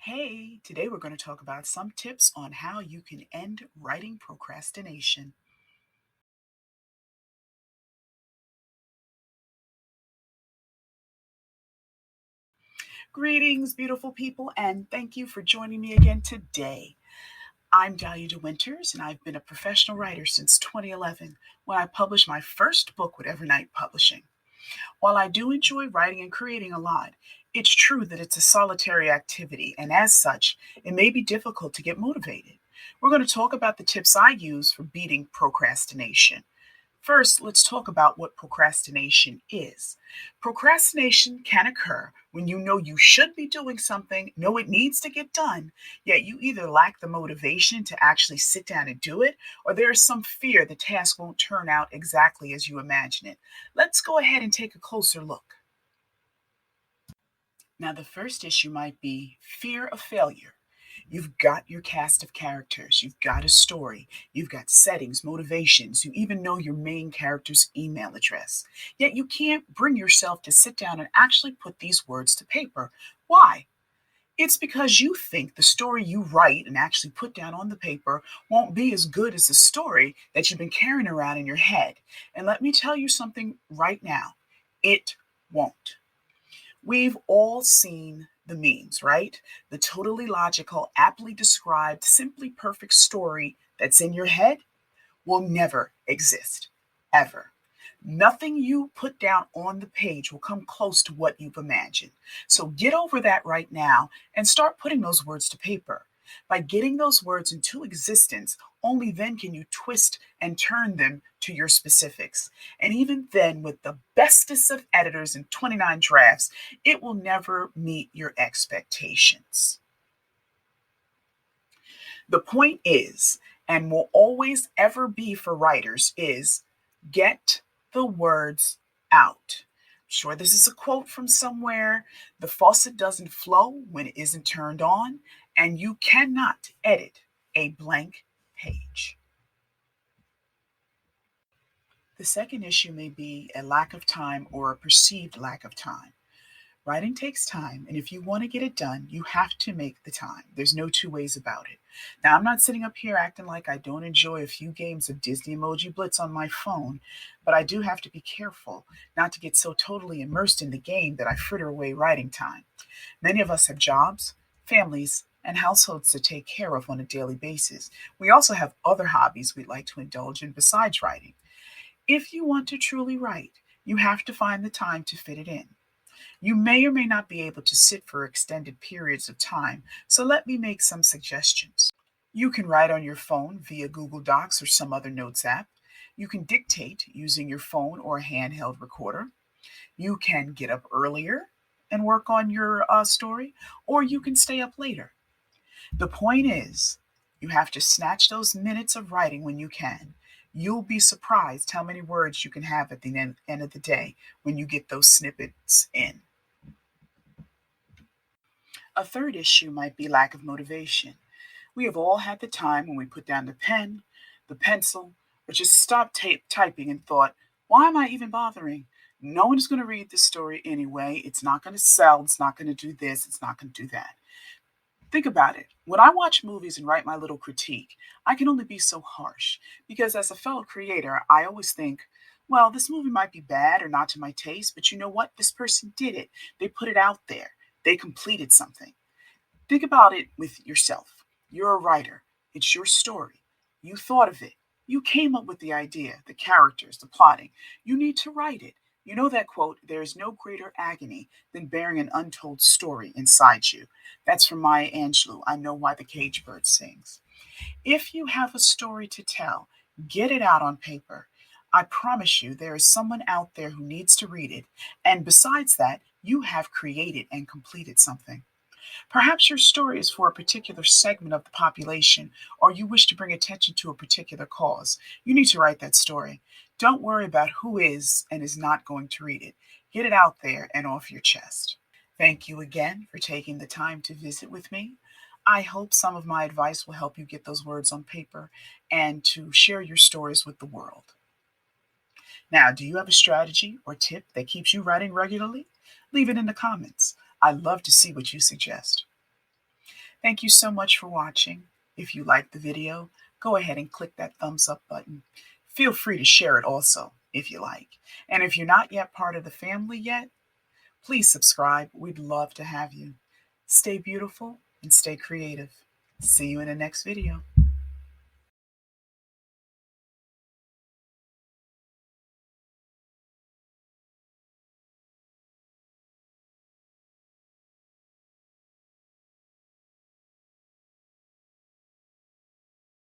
Hey, today we're going to talk about some tips on how you can end writing procrastination. Greetings, beautiful people, and thank you for joining me again today. I'm Dahlia DeWinters, and I've been a professional writer since 2011 when I published my first book with Evernight Publishing. While I do enjoy writing and creating a lot, it's true that it's a solitary activity, and as such, it may be difficult to get motivated. We're going to talk about the tips I use for beating procrastination. First, let's talk about what procrastination is. Procrastination can occur when you know you should be doing something, know it needs to get done, yet you either lack the motivation to actually sit down and do it, or there is some fear the task won't turn out exactly as you imagine it. Let's go ahead and take a closer look. Now, the first issue might be fear of failure. You've got your cast of characters, you've got a story, you've got settings, motivations, you even know your main character's email address. Yet you can't bring yourself to sit down and actually put these words to paper. Why? It's because you think the story you write and actually put down on the paper won't be as good as the story that you've been carrying around in your head. And let me tell you something right now, it won't. We've all seen the memes, right? The totally logical, aptly described, simply perfect story that's in your head will never exist, ever. Nothing you put down on the page will come close to what you've imagined. So get over that right now and start putting those words to paper. By getting those words into existence, only then can you twist and turn them to your specifics. And even then, with the bestest of editors and 29 drafts, it will never meet your expectations. The point is, and will always ever be for writers, is get the words out. Sure, this is a quote from somewhere. The faucet doesn't flow when it isn't turned on, and you cannot edit a blank page. The second issue may be a lack of time or a perceived lack of time. Writing takes time, and if you want to get it done, you have to make the time. There's no two ways about it. Now, I'm not sitting up here acting like I don't enjoy a few games of Disney Emoji Blitz on my phone, but I do have to be careful not to get so totally immersed in the game that I fritter away writing time. Many of us have jobs, families, and households to take care of on a daily basis. We also have other hobbies we'd like to indulge in besides writing. If you want to truly write, you have to find the time to fit it in. You may or may not be able to sit for extended periods of time, so let me make some suggestions. You can write on your phone via Google Docs or some other notes app. You can dictate using your phone or a handheld recorder. You can get up earlier and work on your story, or you can stay up later. The point is, you have to snatch those minutes of writing when you can. You'll be surprised how many words you can have at the end of the day when you get those snippets in. A third issue might be lack of motivation. We have all had the time when we put down the pen, the pencil, or just stopped typing and thought, why am I even bothering? No one's going to read this story anyway. It's not going to sell. It's not going to do this. It's not going to do that. Think about it. When I watch movies and write my little critique, I can only be so harsh because as a fellow creator, I always think, well, this movie might be bad or not to my taste, but you know what? This person did it. They put it out there. They completed something. Think about it with yourself. You're a writer. It's your story. You thought of it. You came up with the idea, the characters, the plotting. You need to write it. You know that quote, there is no greater agony than bearing an untold story inside you. That's from Maya Angelou. I know why the cage bird sings. If you have a story to tell, get it out on paper. I promise you, there is someone out there who needs to read it. And besides that, you have created and completed something. Perhaps your story is for a particular segment of the population, or you wish to bring attention to a particular cause. You need to write that story. Don't worry about who is and is not going to read it. Get it out there and off your chest. Thank you again for taking the time to visit with me. I hope some of my advice will help you get those words on paper and to share your stories with the world. Now, do you have a strategy or tip that keeps you writing regularly? Leave it in the comments. I'd love to see what you suggest. Thank you so much for watching. If you liked the video, go ahead and click that thumbs up button. Feel free to share it also if you like. And if you're not yet part of the family yet, please subscribe. We'd love to have you. Stay beautiful and stay creative. See you in the next video.